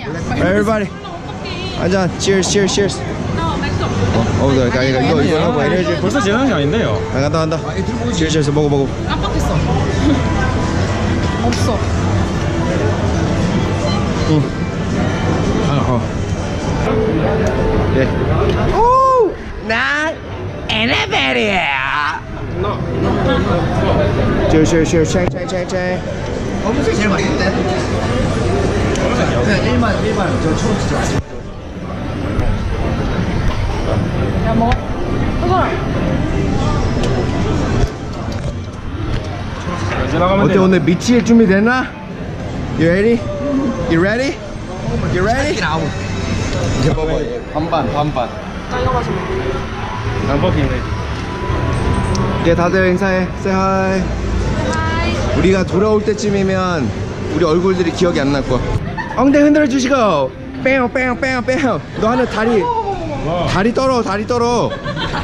Everybody. 한잔. Cheers, cheers, cheers. 이거 하고 에너지. 벌써 지나는 게 아닌데요. 간다. Cheers, cheers. 먹어. 깜빡했어. 없어. 네. 오, 난 에너벨이야. Cheers, 챙. 검은색이 제일 맛있는데? 그냥 일반 저 초록색 맛있어. 야, 먹어. 지나가면 어때 오늘 미칠 준비 됐나? You ready? You ready? You ready? 이제 먹어. 반반. 나 이거 마시면. lamborghini. 이제 다들 인사해. Say hi. 우리가 돌아올 때쯤이면 우리 얼굴들이 기억이 안 날 거야. 엉덩이 흔들어 주시고. 빼요. 너 하는 다리 떨어.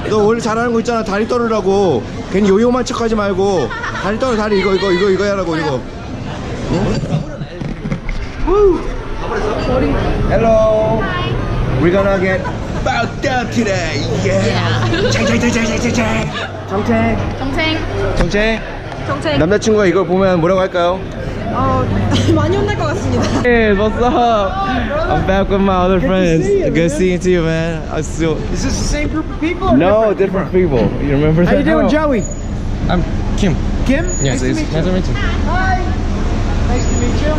너 원래 잘하는 거 있잖아. 다리 떨으라고. 괜히 요요만 척하지 말고 다리 떨어. 다리 이거 하라고 이거. Hello. We're gonna get fucked up today. Yeah. 정책. 남자친구가 이걸 보면 뭐라고 할까요? 많이 혼날 것 같습니다. Hey, what's up? I'm back with my other friends. Good seeing you, man. Is this the same group of people? Or No, different people. You remember that? How you doing, Joey? I'm Kim. Kim? Yes, nice nice to meet you. Hi. Nice to meet you.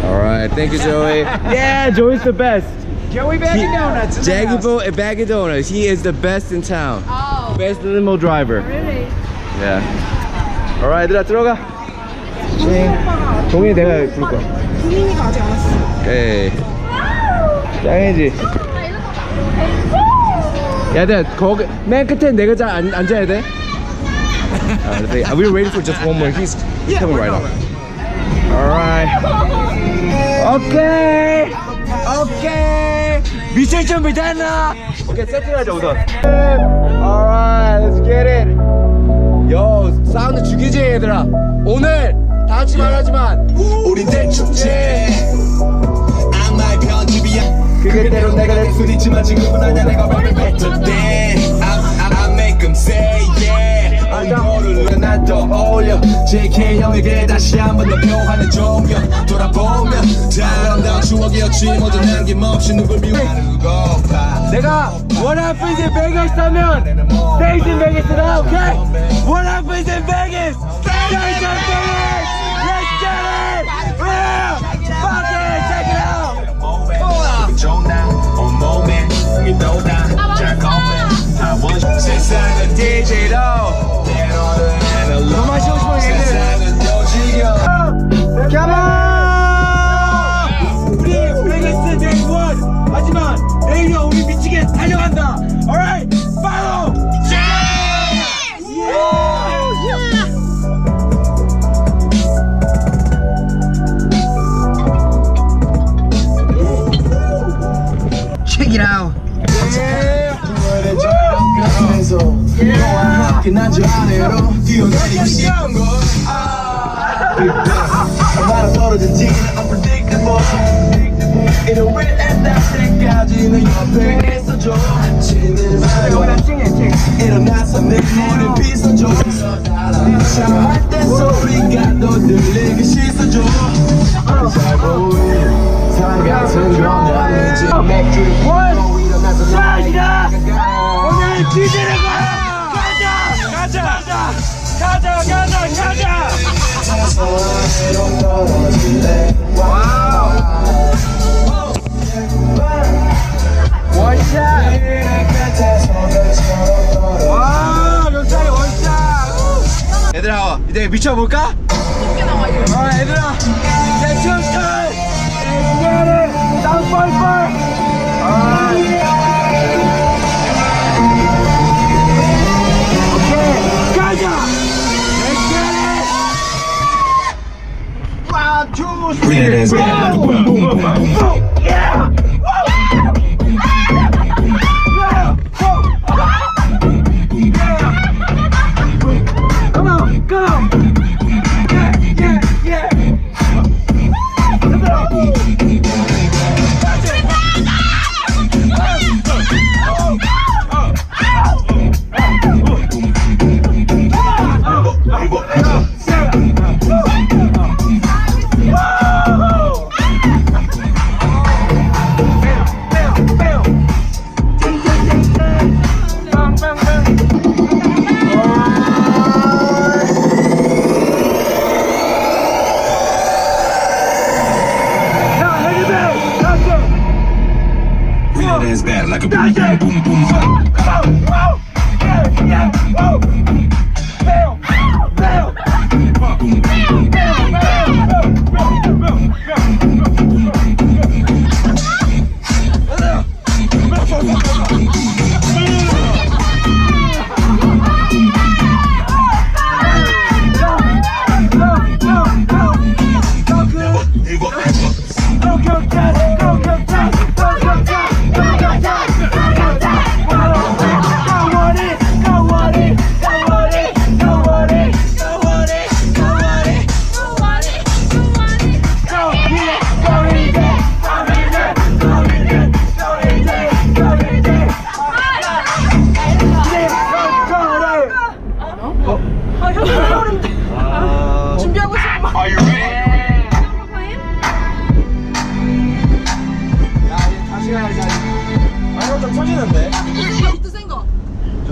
Alright, thank you, Joey. Yeah, Joey's the best. Joey Bag of Donuts. in the Jaggy house. Boat and Bag of Donuts. He is the best in town. Oh, Best limo driver. really? Yeah. Alright, 얘들아 들어가. 동이 내가 부를 거야. 국민이가 아직 안 왔어. 오케이. 짱이지. 얘들 거기 맨 끝에 내가 잘 앉아야 돼. We're waiting for just one more. He's coming right up. Alright. 오케이. 미칠 준비 됐나? 오케이, 세팅하자 우선. Alright, let's get it. 요, 사운드 죽이지 얘들아. 오늘 다 같이 말하지만 우린 대축제. 악마의 편집이야. 그게대로 내가 될 수도 있지만 지금은 아니야. 내가 랩을 뱉을 때 I make them say yeah. 얼굴을 난 떠올려 JK 형에게 다시 한번 더 표현의 조명 돌아보면 아름다운 추억이었지 모두 남김없이 누굴 미워하는고파 내가 What happens in Vegas 하면 Stays in Vegas이다. Okay? What happens in Vegas Stays in Vegas. Let's get it. Fuck it. Check it out. 좋나 온몸에 흥이 돋아 잘 컴백 세상은 DJ로 때로는 더 마시고 싶어 세상은 요지경 Come on. 우리 베가스 데이 1 하지만 내일은 우리 미치게 달려간다. Alright, follow. Check it out. 일어나서 내 눈을 비춰줘 샤워할 때 소리가 너 들리게 씻어줘 잘 보이는 사랑 같은 건 아니지 맥주를 부어 일어나서 샤이다 오늘 뒤지는 거야 가자 서로로 떨어질래 원샷 얘들아 이제 미쳐볼까? 얘들아 대충 땅벌벌 오케이 가자 Let's get it Yeah Come on, go! Yeah!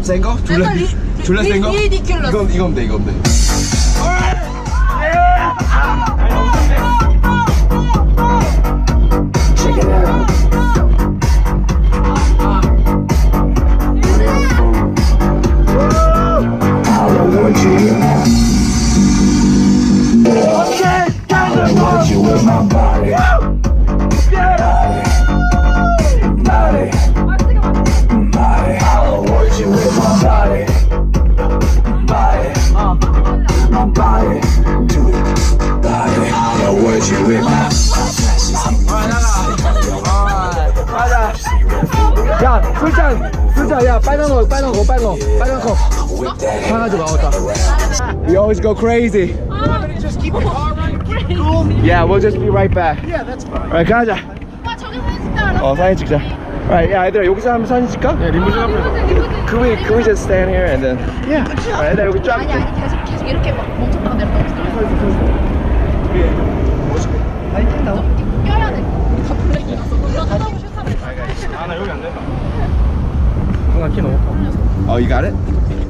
센 거? 졸라 센 거? 리디큘러스. 이거면 돼. Check it out. I want you. I want you with my body. Body. I want you with my body. My body. Do it. Body. I want you with my 야, 술잔, 야, 빨간 거. 사가지고 나왔다. We always go crazy. Just keep your car running cool. Yeah, we'll just be right back. Yeah, that's fine. Alright, 가자. 오빠 저기 사진 찍자. 사진 찍자. Alright, 야, 얘들아, 여기서 한번 사진 찍까? 네, 리무진 앞에서. Can we just stand here and then? Yeah. Alright, 얘들아, 여기 쫙. 아니 계속 이렇게 막 멈췄다가 내렸다가 껴야 돼. 우리 다 블랙이라서 올라가고 싫다며. 아, 나 여기 안 된다. 순간 키 너무 커. Oh, you got it?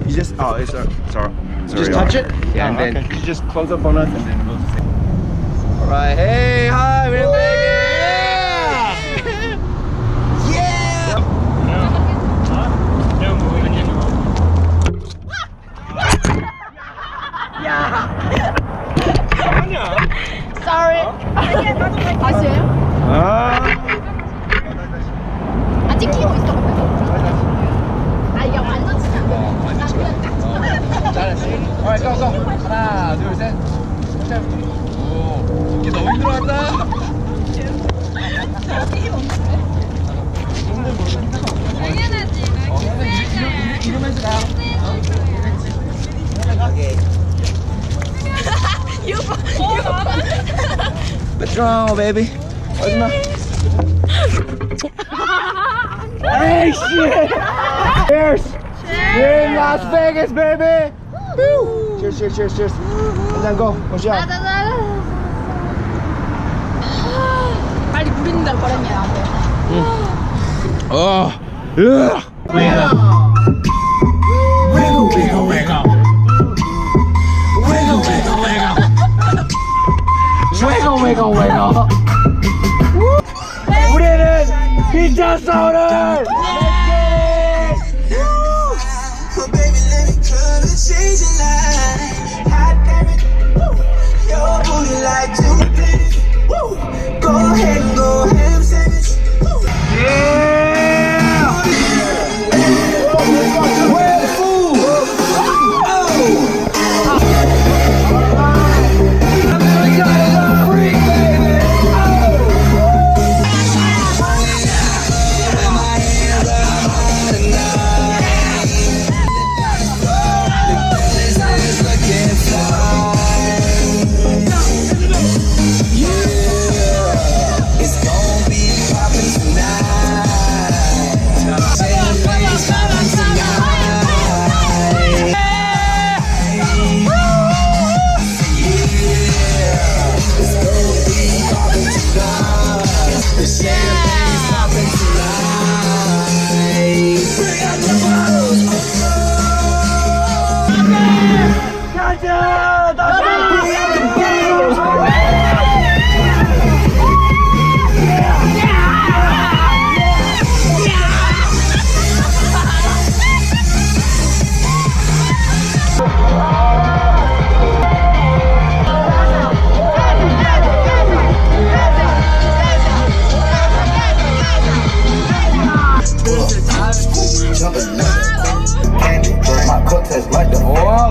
You just, it's sorry. Just touch it? Yeah, and Oh, then okay. you just close up on us and then we'll just Alright, hey, hi, we're in Vegas! Yeah! 그냥 뭐 이런 얘기 뭐. Sorry. 다시요? 아 찍히고 있어 근데. 아 이게 완전 치지 안 돼. 나 그냥 딱 찍어. 잘했어. Alright, go. 하나, 둘, 셋. 오, 이게 너무 힘들어한다. 이러면서 가. What's wrong, baby? 마지막. Hey, shit! Cheers! We're in Las Vegas, baby! Woo! Cheers. And then go. shot. 빨리 물 있는 데로 버렸냐 나한테. wiggle. 우리는 미쳤어 오늘. Oh baby, let me come and change your life. Hot damn it, woo. Your booty like two. Woo. Go ahead and go ham sandwich. Woo.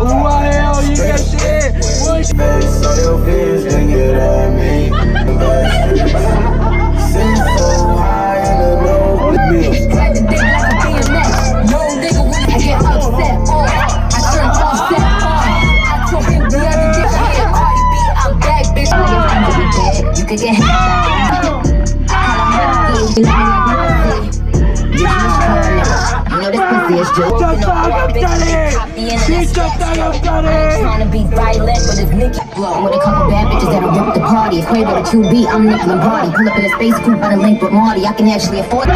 우와해요 이것이. Trying to be violent, but it's Nicky Blow with a couple bad bitches that'll rip the party. It's Quavo to 2B, I'm Nick Lombardi. Pull up in a space coupe on a link with Marty. I can actually afford it.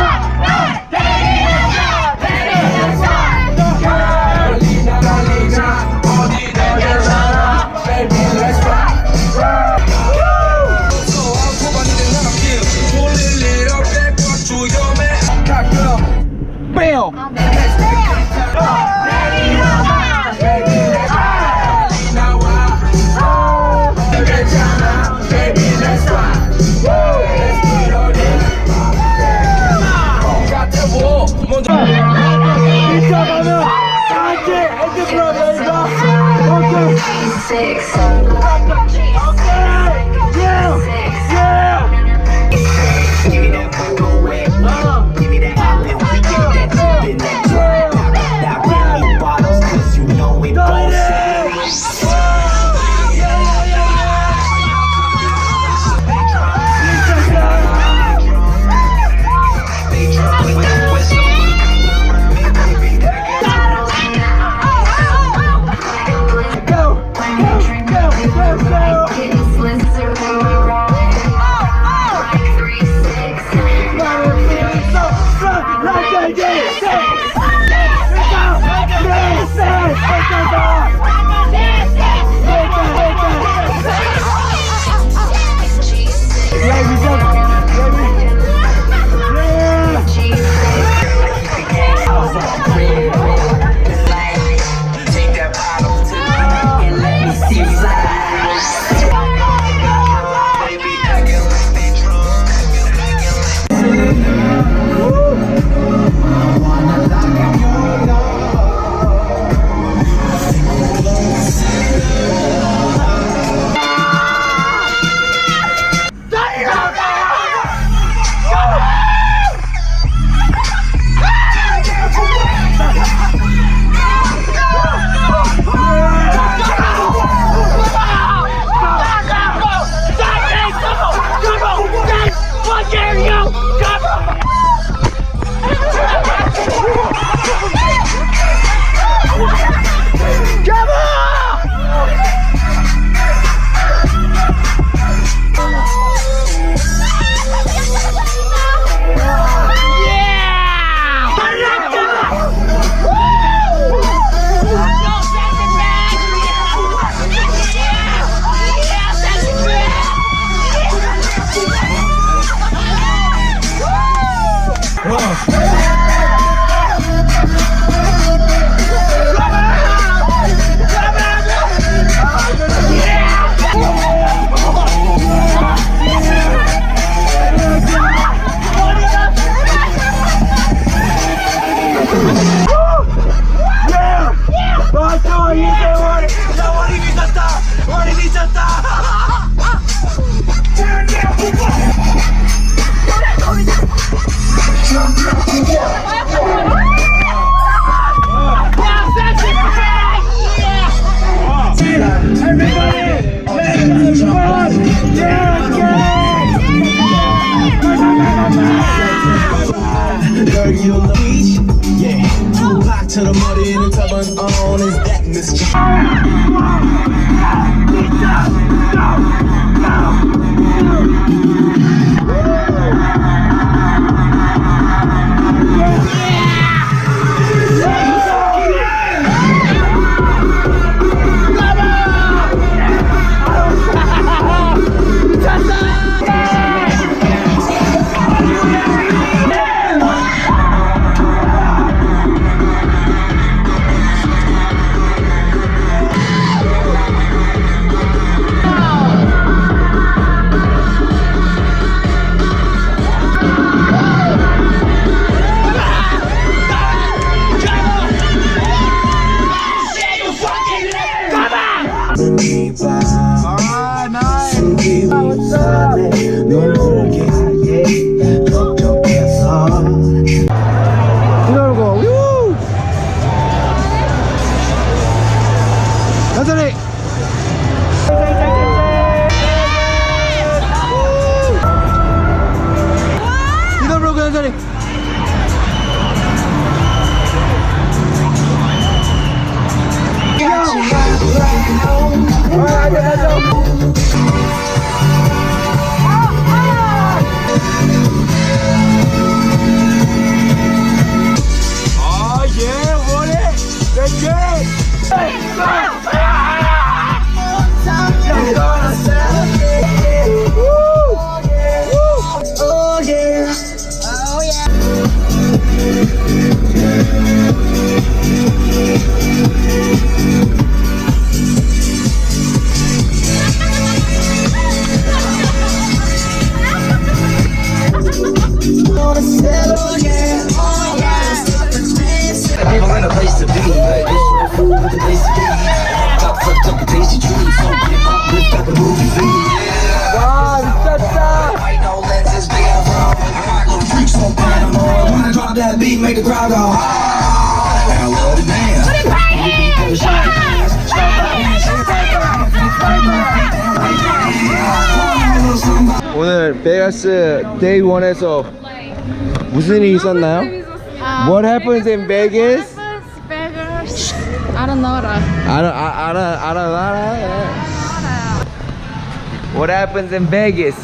Dirty on the beach, yeah. Tupac to the muddy and the tub on is that mischief. 현선이 디너브로그 현선이 That beat make the crowd go I love it, man. 오늘 베가스 데이 1에서 무슨 일이 있었나요? What happens in Vegas? Vegas. I don't know that. I don't know. What happens in Vegas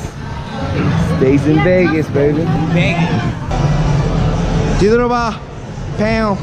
stays in Vegas, baby. 뒤돌아봐, 팽.